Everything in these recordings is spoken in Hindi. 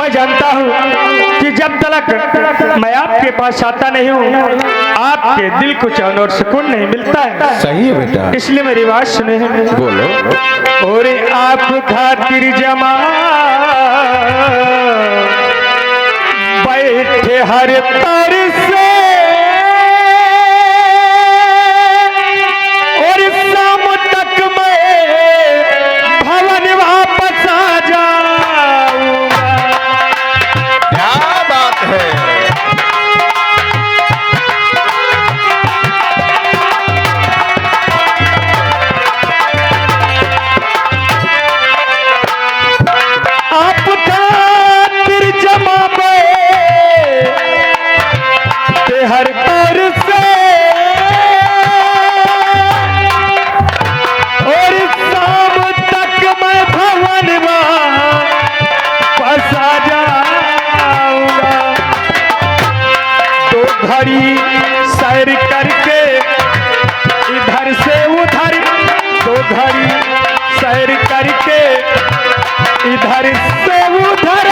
मैं जानता हूँ कि जब तक मैं आपके पास आता नहीं हूँ आपके दिल को चैन और सुकून नहीं मिलता है। सही है बेटा, इसलिए मेरी बात सुने। बोलो। और आप खातिर जमा बैठे हर तर से और शाम तक मैं भवन वापस आ जाऊंगा। क्या बात है। आप खातिर जमा बैठे हर तर से और शाम तक मैं भवन वापस आ जाऊंगा। तो घड़ी सैर करके इधर से उधर, तो घड़ी सैर करके इधर से उधर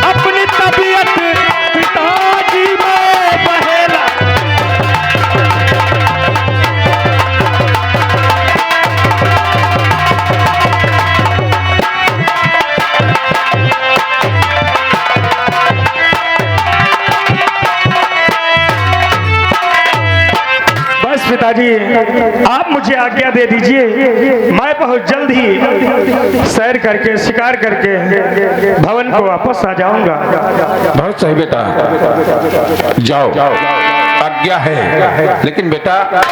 अपनी तबीयत पिताजी में बहेला। बस पिताजी आप मुझे आज्ञा दे दीजिए, मैं बहुत जल्द ही सैर करके शिकार करके भवन को वापस आ जाऊंगा। बहुत सही बेटा, जाओ, आज्ञा है। लेकिन बेटा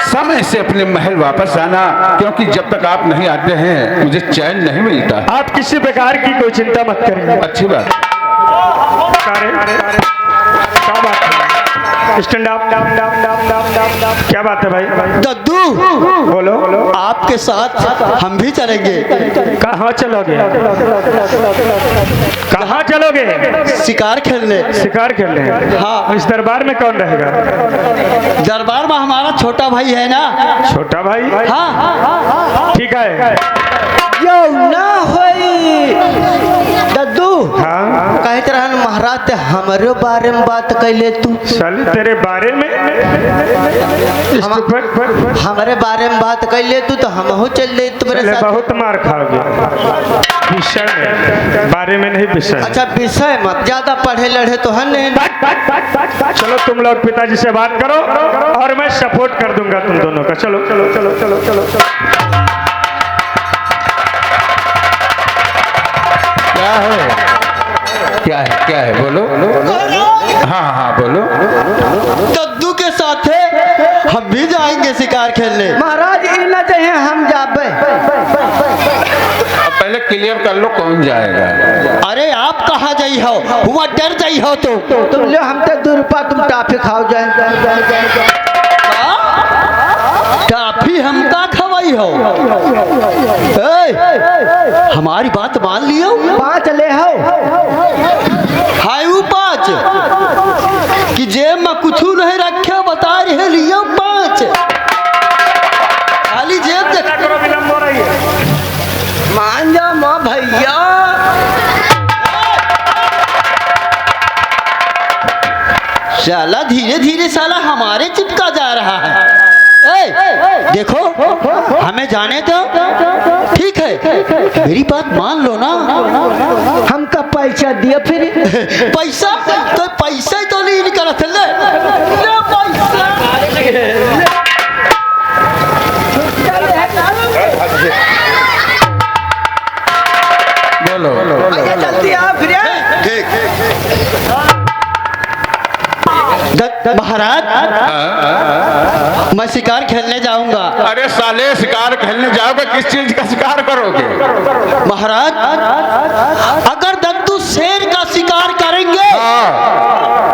समय से अपने महल वापस आना, क्योंकि जब तक आप नहीं आते हैं मुझे चैन नहीं मिलता। आप किसी प्रकार की कोई चिंता मत करें। अच्छी बात। क्या बात है? Stand up. क्या बात है भाई? दद्दू, बोलो। आपके साथ हम भी चलेंगे। कहाँ चलोगे? कहाँ चलोगे? शिकार खेलने। शिकार खेलने? हाँ। इस दरबार में कौन रहेगा? दरबार में हमारा छोटा भाई है ना। छोटा भाई? हाँ। ठीक है। यो ना होई दद्दू, हाँ। कहत रहन महाराज ते हमारे बारे में बात कैले तू। साले तेरे बारे में? हमारे बारे में बात कैले तू तो हम हो चल रहे तुम्हारे साथ। बहुत मार खाओगे। विषय में, बारे में नहीं विषय। अच्छा विषय मत, ज्यादा पढ़े लढ़े तो है नहीं। चलो तुम लोग पिताजी से बात करो और मैं सपोर्ट कर दूंगा तुम दोनों का। चलो चलो चलो चलो चलो चलो। क्या है, क्या है, क्या है, बोलो। हाँ हाँ बोलो। दद्दू के साथ है, हम भी जाएंगे शिकार खेलने। महाराज इना चाहिए हम जाबे। पहले क्लियर कर लो कौन जाएगा। अरे आप कहाँ जाइ हो, हुआ डर जाइ हो तुम लो हम तो 2 रुपया तुम टाफी खाओ जाए। टाफी हम का खवाई हो? हमारी बात मान लियो। 5 ले हो। हाय 5 कि जेब में कुछ नहीं रखे, बता रहे लियो 5 खाली जेब देख। मान जा माँ भैया। साला धीरे धीरे साला हमारे चिपका जा रहा है। देखो हमें जाने दो, ठीक है मेरी बात मान लो ना। हमका पैसा दिया फिर। पैसा तो पैसा ही तो नहीं निकला था। ले पैसा। बोलो। जल्दी आ फिर। महाराज मैं शिकार खेलने जाऊंगा। अरे साले शिकार खेलने जाओगे, किस चीज का शिकार करोगे? महाराज अगर दद्दू शेर का शिकार करेंगे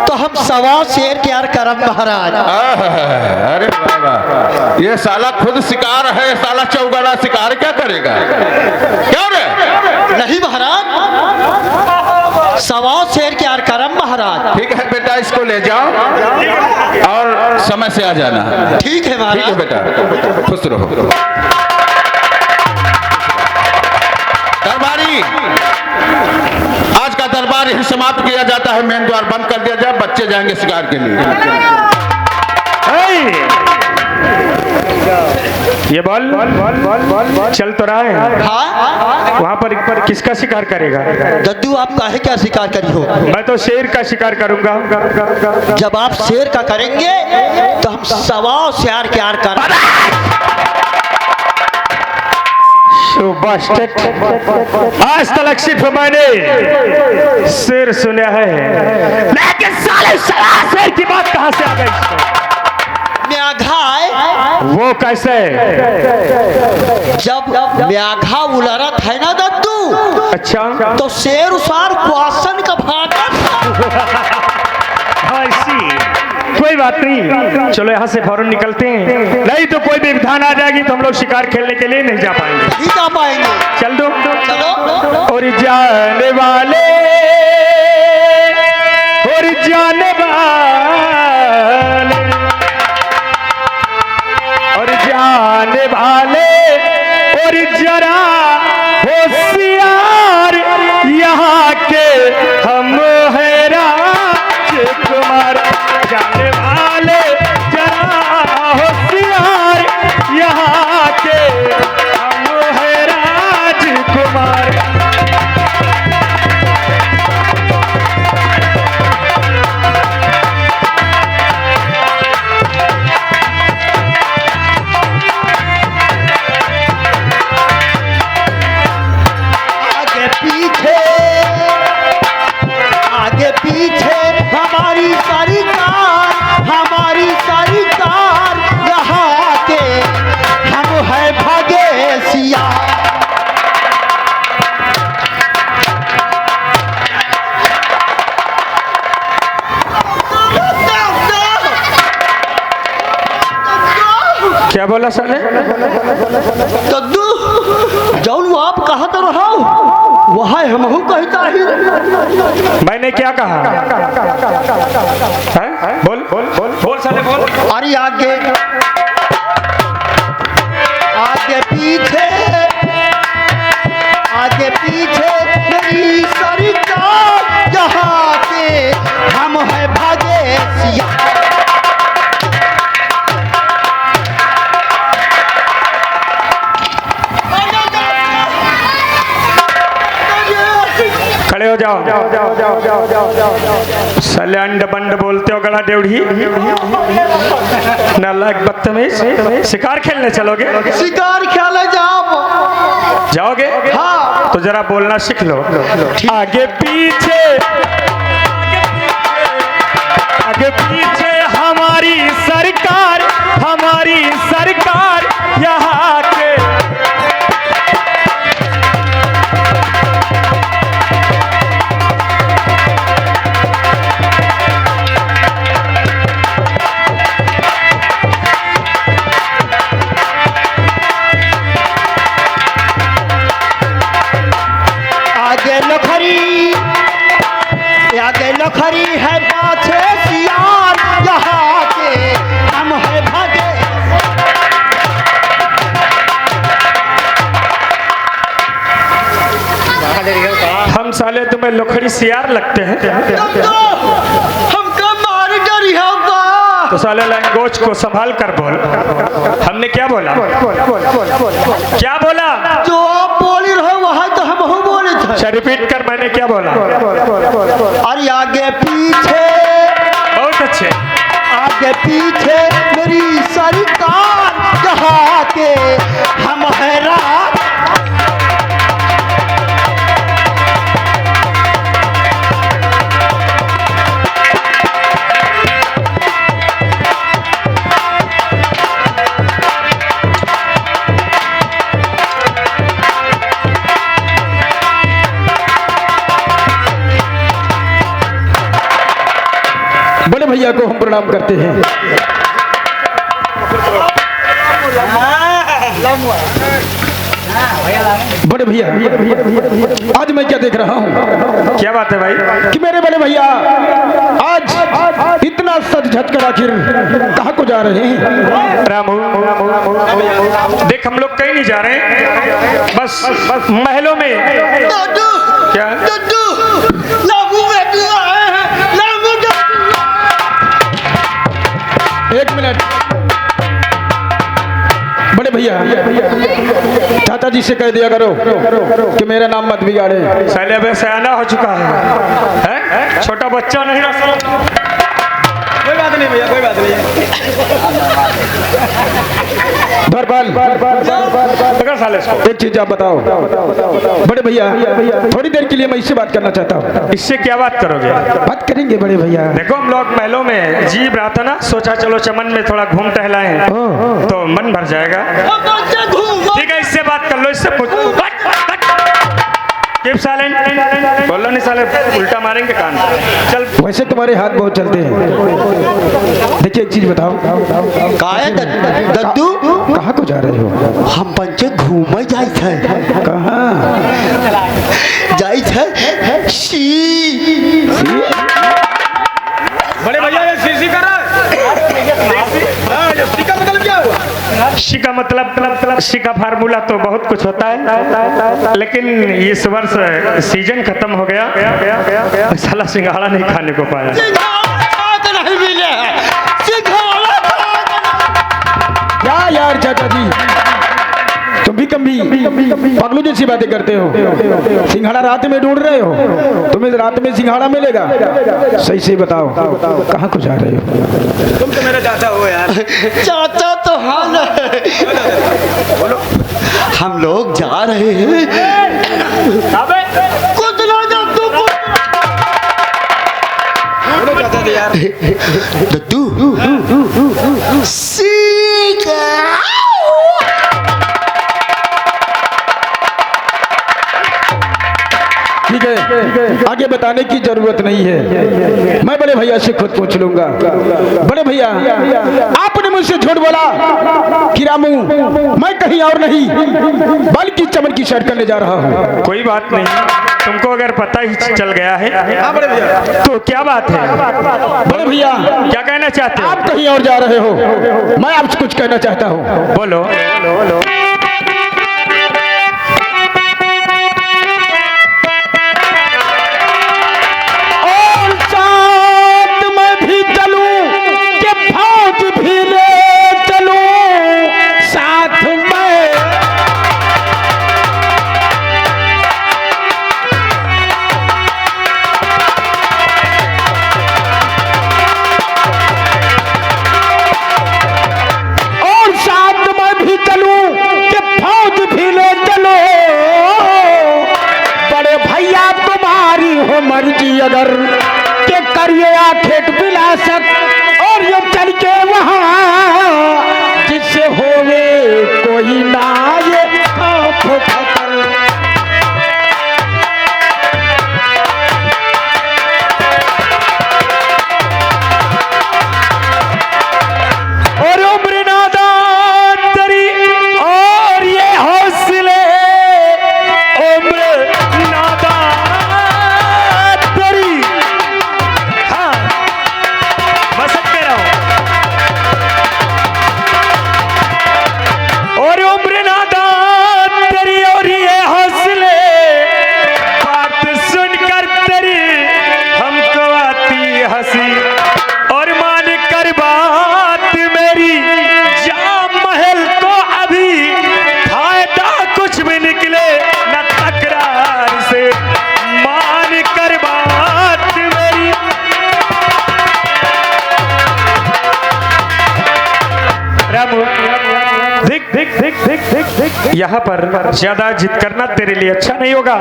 तो हम 1.25 शेर तैयार करब महाराज। अरे बाबा, ये साला खुद शिकार है, साला चौगड़ा शिकार क्या करेगा? क्यों रे? नहीं महाराज, 1.25 शेर तैयार करब महाराज। ठीक है बेटा, इसको ले जाओ और समय से आ जाना। ठीक है महाराज। ठीक है बेटा, खुश रहो। दरबारी नहीं, आज का दरबार यही समाप्त किया जाता है। मेन द्वार बंद कर दिया जाए, बच्चे जाएंगे शिकार के लिए। ये बोल चल तो रहा है, हाँ वहाँ पर किसका शिकार करेगा? दद्दू, आप काहे क्या शिकार करी हो? मैं तो शेर का शिकार करूंगा। जब आप शेर का करेंगे तो हम सवा शेर के आर कर। आज तक सिर्फ मैंने शेर सुना है, लेकिन साले शेर की बात कहाँ से आ गई? वो कैसे? जब व्याघा उलरत है ना दद्दू, अच्छा तो शेर उसार क्वासन का भागा था। कोई बात नहीं, चलो यहाँ से फौरन निकलते हैं, नहीं तो कोई भी विधान आ जाएगी तो हम लोग शिकार खेलने के लिए नहीं जा पाएंगे। नहीं जा पाएंगे। चल दो चलो। और जाने वाले और जाने वाले और जाने वाले और जरा होशियार यहाँ के हम हैं राजकुमार। जाने वाले जरा होशियार यहाँ के हम हैं राजकुमार। आगे पीछे हमारी सारी कार यहाँ के हम है भागेसिया। क्या बोला साले? दद्दू, जौन वो आप कहा तो रहा वहाँ हमहू कहता ही। मैंने क्या कहा? है? बोल बोल बोल बोल साले बोल। अरे आगे पीछे मेरी सरकार यहाँ के हम है भागेसिया। खड़े हो जाओ। साले अंड बंड बोलते हो गड़ा डेवढ़ी, नालायक बदतमीज। शिकार खेलने चलोगे? शिकार खेले जाओगे? हाँ। तो जरा बोलना सीख लो। आगे पीछे हमारी सरकार यहाँ के। आगे लखरी है पाछे सियार यहाँ के हम है भागे। हम साले तुम्हें लोखड़ी सियार लगते हैं? हमका मार डरी होगा। तो साले लैंग्वेज को संभाल कर बोल। हमने क्या बोला? क्या बोला? जो आप बोली रहे वहाँ तो हम हो बोले थे। अच्छा रिपीट कर, मैंने क्या बोला? अरे आगे पीछे, बहुत अच्छे। आगे पीछे मेरी सरकार यहाँ के हम है राज। बड़े भैया को हम प्रणाम करते हैं। बड़े भैया, आज मैं क्या देख रहा हूँ क्या बात है भाई? कि मेरे बड़े भैया आज इतना सज झट कर आखिर कहाँ को जा रहे हैं? रामू, देख हम लोग कहीं नहीं जा रहे हैं, बस महलों में। दद्दू, क्या? दद्दू, लाबू बेटी आए हैं, लाबू एक मिनट बड़े भैया, चाचा जी से कह दिया करो कि मेरा नाम मत बिगाड़े। साले अब सयाना हो चुका है? छोटा बच्चा नहीं रहा। कोई बात नहीं भैया, कोई बात नहीं। भरपाल, पकड़ साले इसको। एक चीज आप बताओ बड़े भैया, थोड़ी देर के लिए मैं इससे बात करना चाहता हूँ। इससे क्या बात करोगे? बात करेंगे बड़े भैया। देखो हम लोग महलों में जी रहा था ना, सोचा चलो चमन में थोड़ा घूम टहलाएं तो मन भर जाएगा। ठीक है, इससे बात कर लो, इससे साले बोलो नहीं, साले उल्टा मारेंगे कान। चल, वैसे तुम्हारे हाथ बहुत चलते हैं। देखिए एक चीज बताओ, काहे दद्दू, कहाँ को जा रहे हो? हम पंचे घूमे जाए थे। कहाँ? जाए थे बड़े भैया ये सीसी कर रहा है। का मतलब क्या हुआ? शी का मतलब शी का फार्मूला तो बहुत कुछ होता है, लेकिन इस वर्ष सीजन खत्म हो गया, साला सिंघाड़ा नहीं खाने को पाया। नहीं मिले क्या यार चाचा जी, तुम भी कभी पगलू जैसी बातें करते हो। सिंघाड़ा रात में ढूंढ रहे हो, तुम्हें रात में सिंघाड़ा मिलेगा? सही से बताओ कहाँ को जा रहे हो? तुम तो मेरा चाचा हो यार। चाचा तो हाँ ना, हम लोग जा रहे हैं। कुछ ना दद्दू, चाचा जी यार। दद्दू सीखा। ठीक है, आगे बताने की जरूरत नहीं है, मैं बड़े भैया से खुद पूछ लूंगा। बड़े भैया, आपने मुझसे झूठ बोला कि रामू मैं कहीं और नहीं बल्कि चमन की सैर करने जा रहा हूँ। कोई बात नहीं, तुमको अगर पता ही चल गया है बड़े भैया, तो क्या बात है? बड़े भैया क्या कहना चाहते हो? आप कहीं और जा रहे हो, मैं आपसे कुछ कहना चाहता हूँ। बोलो। मर्जी अगर के करिए आखेट पिला सक और ये चल के वहाँ जिससे होवे कोई ना ये और उम्र नादान तेरी और ये हौसले, उम्र नादान तेरी। हाँ, बस सकते रहो। और उम्र नादान तेरी और ये हौसले, बात सुनकर तेरी हमको आती हंसी, और मान कर बात मेरी जाम महल को अभी फायदा कुछ भी निकले न तकरार से, मान कर बात मेरी। रामू, देख यहाँ पर ज्यादा जिद करना तेरे लिए अच्छा नहीं होगा,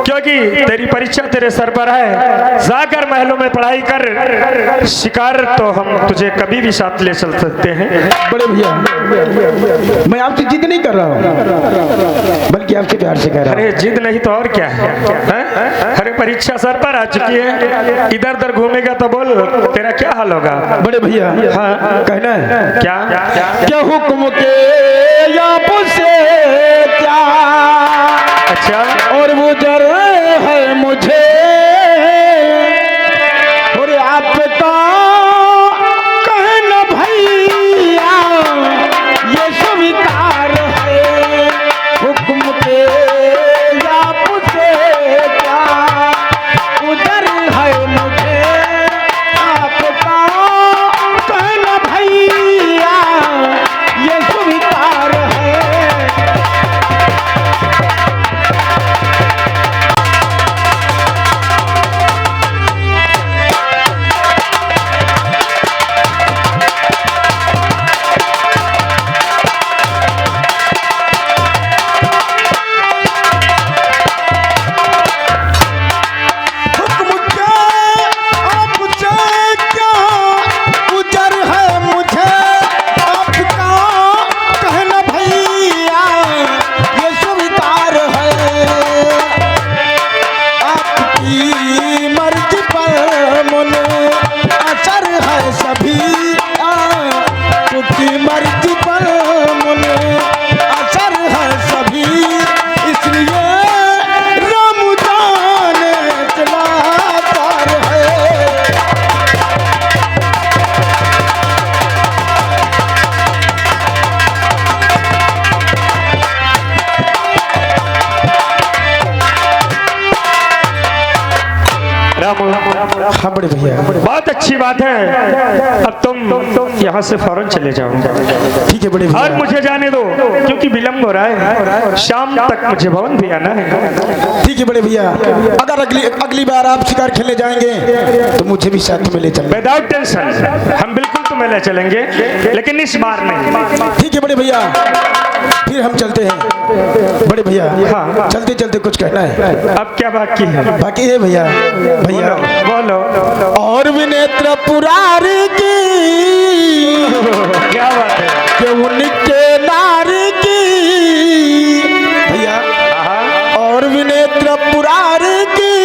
क्योंकि तेरी परीक्षा तेरे सर पर है। जाकर महलों में पढ़ाई कर, शिकार तो हम तुझे कभी भी साथ ले चल सकते हैं। बड़े भैया, मैं आपसे जिद नहीं कर रहा हूँ, बल्कि आपसे प्यार से कह रहा हूँ। अरे जिद नहीं तो और क्या है? अरे परीक्षा परीक्षा सर पर आ चुकी है, इधर उधर घूमेगा तो बोल तेरा क्या हाल होगा। बड़े भैया हाँ कहना है क्या क्या हुक्म के आप से क्या, अच्छा और वो जर है मुझे और आपका कहना भैया ये स्वीकार है। हुक्म के आप से क्या उधर है मुझे आपका कहना भैया ये स्वीकार है। हुक्म के आपसे क्या उजर है मुझे आपका कहना भैया ये स्वीकार है। आपकी मर्जी पर मन असर है सभी, आपकी मर्जी पर मन असर है सभी, इसलिए राम जाने चलाकर है। हाँ बड़े भैया बहुत अच्छी बात है। अब तुम यहाँ से फौरन चले जाओ ठीक है बड़े और भैया मुझे जाने दो, क्योंकि विलम्ब हो रहा है, शाम तक मुझे भवन भी आना है। ठीक है बड़े भैया, अगर अगली बार आप शिकार खेलने जाएंगे तो मुझे भी साथ में ले चलना। विदाउट टेंशन हम बिल्कुल तुम्हें ले चलेंगे, लेकिन इस बार नहीं। ठीक है बड़े भैया, फिर हम चलते हैं। बड़े भैया हाँ। चलते चलते कुछ कहना है। अब क्या बाकी है? बाकी है भैया भैया बोलो और भी नेत्र पुरारी की क्या बात है? कि उनके नारी की भैया और भी नेत्र पुरारी की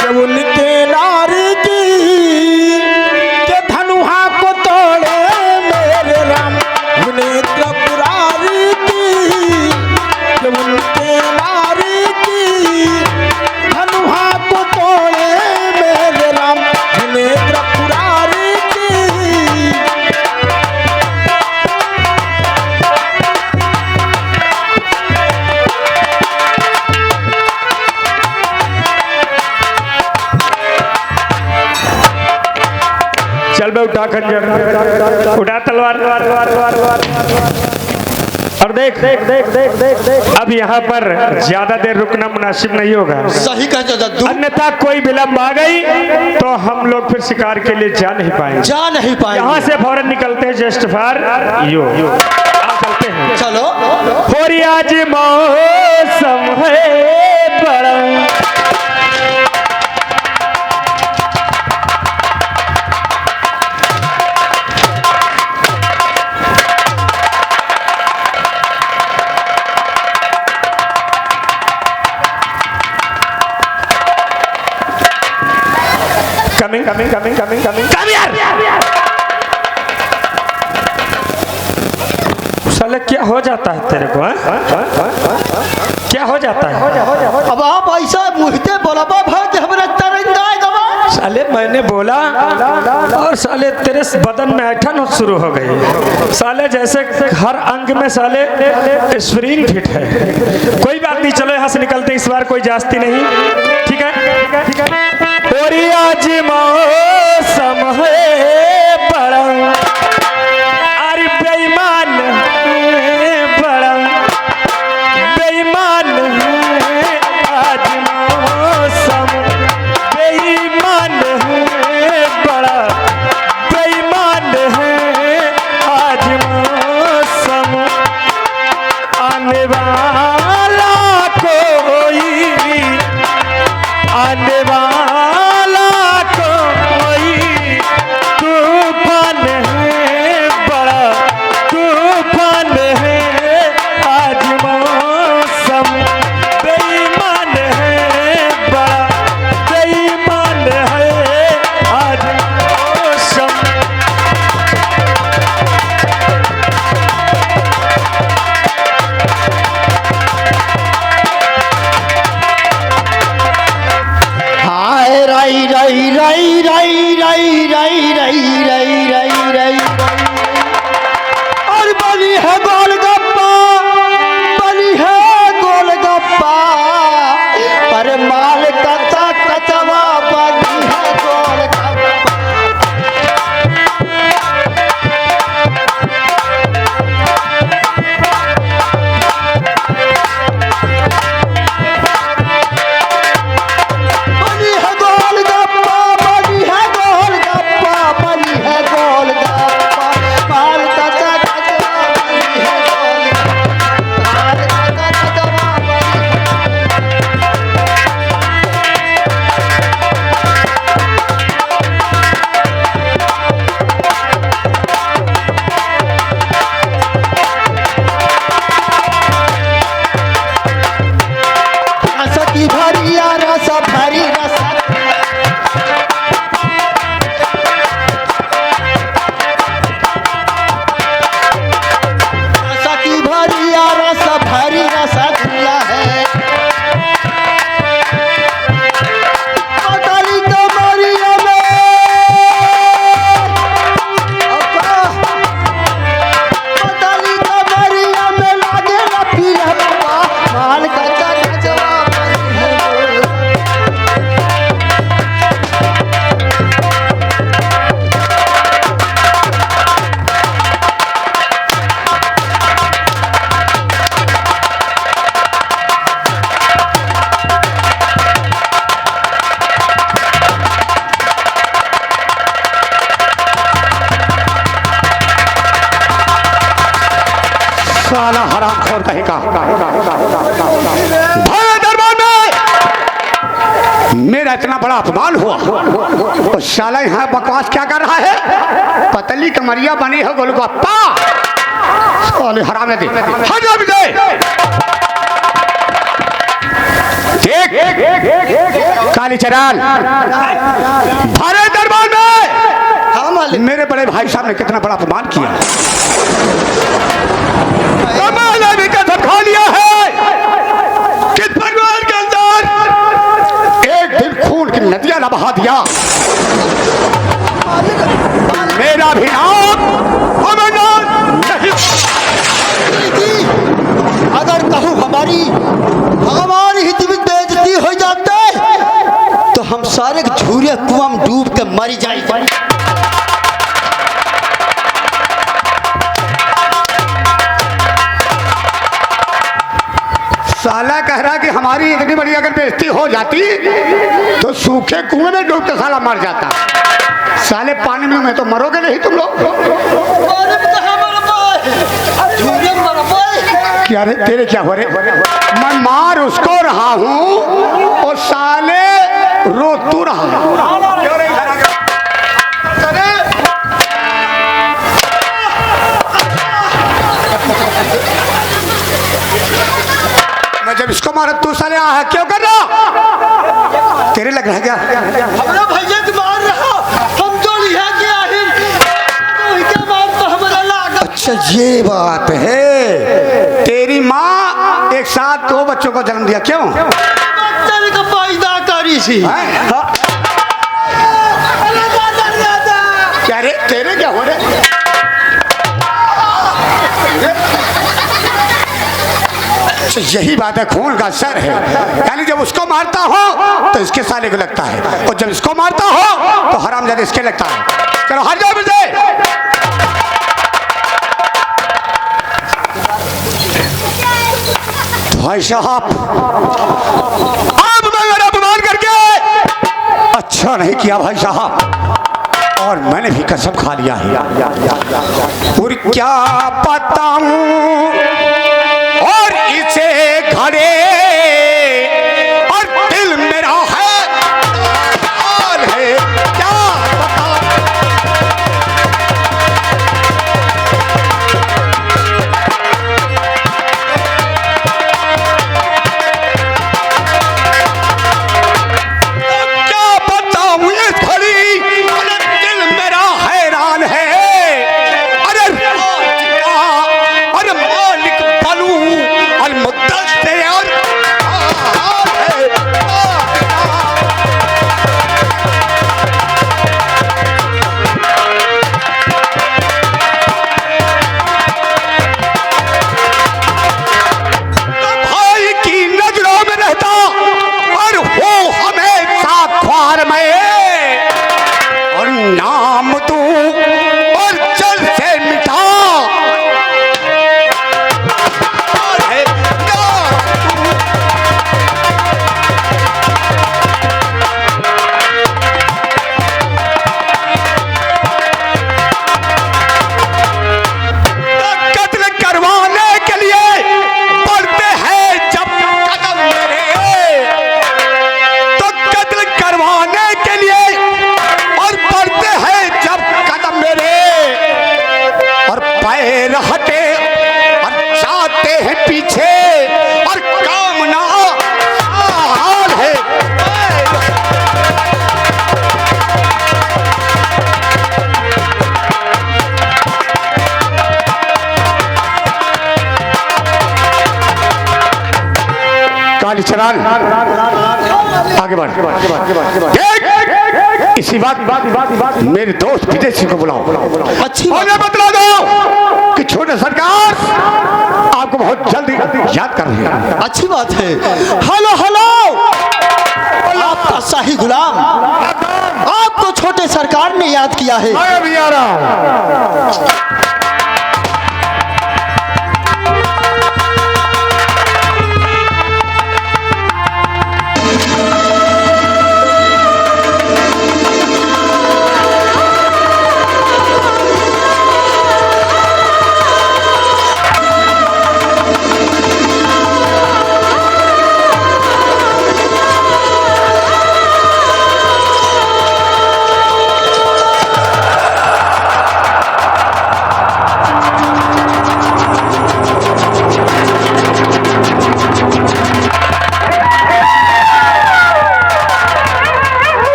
कि उनके नारी की के धनुहा को तोड़े मेरे राम नेत्र पुरारी की कि उनके नारी की धनुहा को तोड़े मेरे राम नेत्र पुरारी की। चल बे उठा खंजर, उठा तलवार और देख देख देख देख देख देख। अब यहाँ पर ज्यादा देर रुकना मुनासिब नहीं होगा, सही कहते दद्दू, अन्यथा कोई विलम्ब आ गई तो हम लोग फिर शिकार के लिए जा नहीं पाएंगे। जा नहीं पाएंगे। यहाँ से फौरन निकलते हैं जस्ट फॉर यू। आप चलते हैं। चलो हो रही आज मौसम है बड़ा, coming come here। साले क्या हो जाता है तेरे को? क्या हो जाता है? अब आप ऐसा मुझते बोलाबा भाग हमारे तरंगा गवा। साले मैंने बोला और साले तेरे बदन में ऐठन शुरू हो गई। साले जैसे हर अंग में साले स्प्रिंग फिट है। कोई बात नहीं, चलो यहाँ से निकलते हैं, इस बार कोई जास्ती नहीं। ठीक है। और आज मौसम है बड़ा, अरे बेईमान बड़ा बेईमान है आज मौसम, बेईमान है बड़ा बेईमान है आज मौसम। आने वाला कोई आने वाला कोई रई रई रई रई रई और बनी है गोलगप्पा, बनी है गोलगप्पा, अरे माल कच्चा कचवा बनी है गोलगप्पा। बनी है गोलगप्पा, बनी है गोलगप्पा, बनी है गोलगप्पा, माल कच्चा कचवा बनी है गोलगप्पा, माल कच्चा कचवा बनी है। रस की भरिया रस भरी रस, रस की भरिया रस भरी रसगुल्ला है। पतली कमरिया में अब्बा, पतली कमरिया में लागे लपीलप्पा, माल कच्चा कचवा बनी है गोलगप्पा। साला हरामखोर कहेगा। भरे दरबार में मेरा इतना बड़ा अपमान हुआ और साला यहाँ बकवास क्या कर रहा है? पतली कमरिया बनी है गोलगप्पा। साले हरामजादे, हरामजादे। देख काली चराल, भरे दरबार में हाँ मालिक। मेरे बड़े भाई साहब ने कितना बड़ा अपमान किया। कमाल ने कसम खा लिया है कि परिवार के अंदर एक दिन खून की नदियां न बहा दिया। मेरा भी नाम अमरनाथ नहीं। अगर कहूँ हमारी ही जीवित बेइज्जती हो जाते तो हम सारे झूरे कुआं में डूब के मर जाए। साला कह रहा कि हमारी इतनी बड़ी अगर बेइज्जती हो जाती तो सूखे कुएं में डूब के साला मर जाता। साले पानी में तो मरोगे नहीं तुम लोग। क्या रे तेरे क्या हो रहे? मैं मार उसको रहा हूँ और साले रो तू रहा। मैं जब इसको मारा तू साले आ क्यों कर रहा? तेरे लग रहा क्या? हमारा भैया तो मार रहा, हम तो लिया के आखिर तो क्या मार तो हमारा लागा। अच्छा ये बात है। तेरी माँ एक साथ दो बच्चों को जन्म दिया क्यों? तेरे को पैदा करी सी। क्या रे तेरे क्या हो रहे? अच्छा यही बात है, खून का असर है। यानी जब उसको मारता हो तो इसके साले को लगता है और जब इसको मारता हो तो हरामजादे इसके लगता है। चलो हट जाओ मुझे। भाई साहब आप मेरा अपमान करके अच्छा नहीं किया भाई साहब, और मैंने भी कसम खा लिया है। और क्या बताऊं और इसे घड़े और दिल मेरा है क्या बताऊं। क्या बताऊं इस घड़ी, दिल मेरा हैरान है। अरे राज का, अरे मालिक बनूं और मुद्दत से और चलान आगे बढ़। इसी बात मेरे दोस्त विदेशी को बुलाओ। अच्छी और ये बतला दो कि छोटे सरकार आपको बहुत जल्दी याद कर रही है। अच्छी बात है। हेलो हेलो, आपका शाही गुलाम, आपको छोटे सरकार ने याद किया है। मैं अभी आ रहा हूं।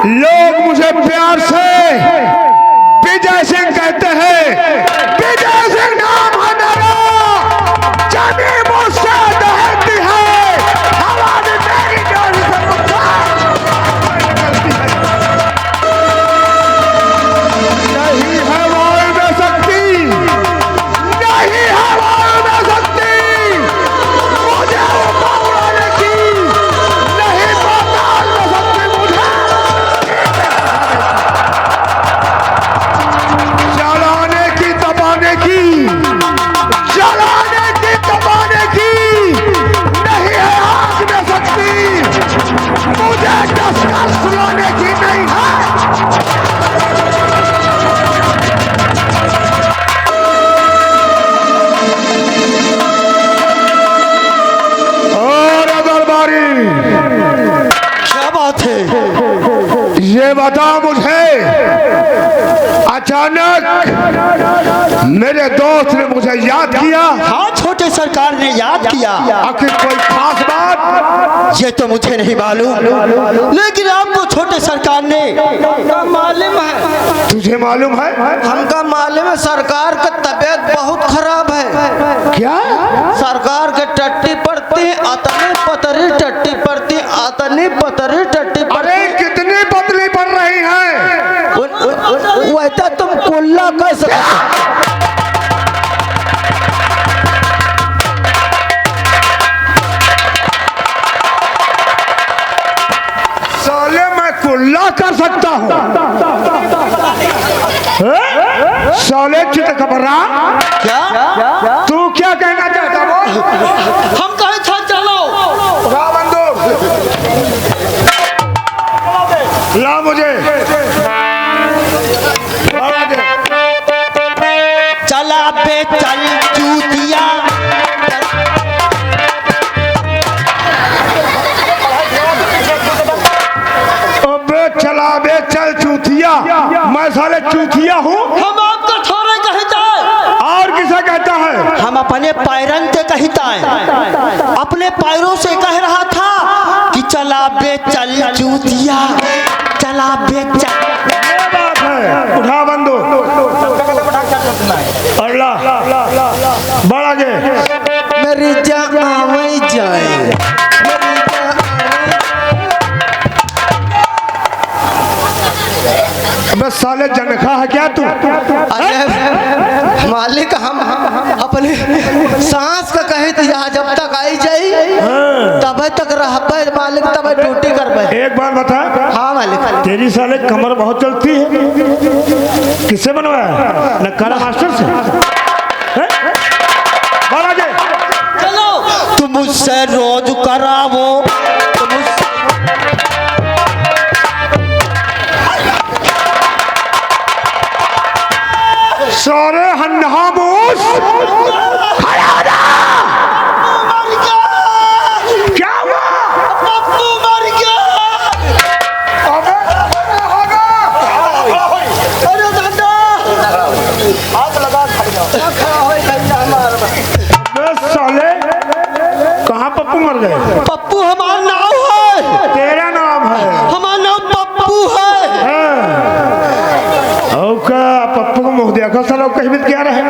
लोग मुझे प्यार से विजय सिंह कहते हैं। विजय सिंह नाम है मेरा, जमी मुझसे दहती है, हवा में मेरी डोरी से नहीं है वायु में शक्ति, नहीं है वायु में शक्ति मुझे ऊपर उड़ाने की, नहीं पाताल में शक्ति मुझे जलाने की दबाने की, जलाने की दबाने की, नहीं है आग में शक्ति मुझे कसकर सुलाने की नहीं है। और दरबारी, क्या बात है? ये बता मुझे, अचानक मेरे दोस्त ने मुझे याद किया। हाँ, छोटे सरकार ने याद किया। आखिर कोई खास बात? ये तो मुझे नहीं मालूम, लेकिन आपको छोटे सरकार ने मालूम है, तुझे मालूम है? हमका मालूम है सरकार का तबीयत बहुत खराब है। क्या? सरकार के टट्टी पड़ती अतनी पतरी टट्टी पड़ती, अतनी पतरी टट्टी अरे कितनी पतली पड़ रही है? वैसा तुम कुल्ला कर सकते। साले मैं कुल्ला कर सकता हूँ? साले चित घबरा, क्या? तू क्या कहना चाहता बोल? हम कहे था चलो। उठा बंदूक, ला मुझे, ला दे। चला बे चल चूतिया, अबे चला बे चल चूतिया, मैं साले चूतिया हूँ? हम आपको थोड़े कहता है। और किसे कहता है? हम अपने पैरन से कहता है, अपने पैरों से कह रहा था कि चला बे चल चूतिया, चला बे चल। ये बात है, उठा बंदूक और ला, बढ़ आगे। मेरी जान आवे जाए, अबे साले जनखा है क्या तू? अरे मालिक, हम अपने सांस का कहे तो यहाँ जब तक आई जाई तब तक रह मालिक, तब ड्यूटी कर। एक बात बता। हाँ मालिक। तेरी साले कमर बहुत चलती है, किससे बनवाया? नक्कारा मास्टर से? मुझसे रोज करावो सारे हन्नामूस हराना। क्या हुआ? पप्पू मर गया। अबे होगा। अरे दादा हाथ लगा बे साले कहाँ पप्पू मर गए? पप्पू हमारा नाम है। तेरा नाम है? हमारा नाम पप्पू है। हाँ। का पप्पू को मुँह देखो सालो कहीं भी क्या रहे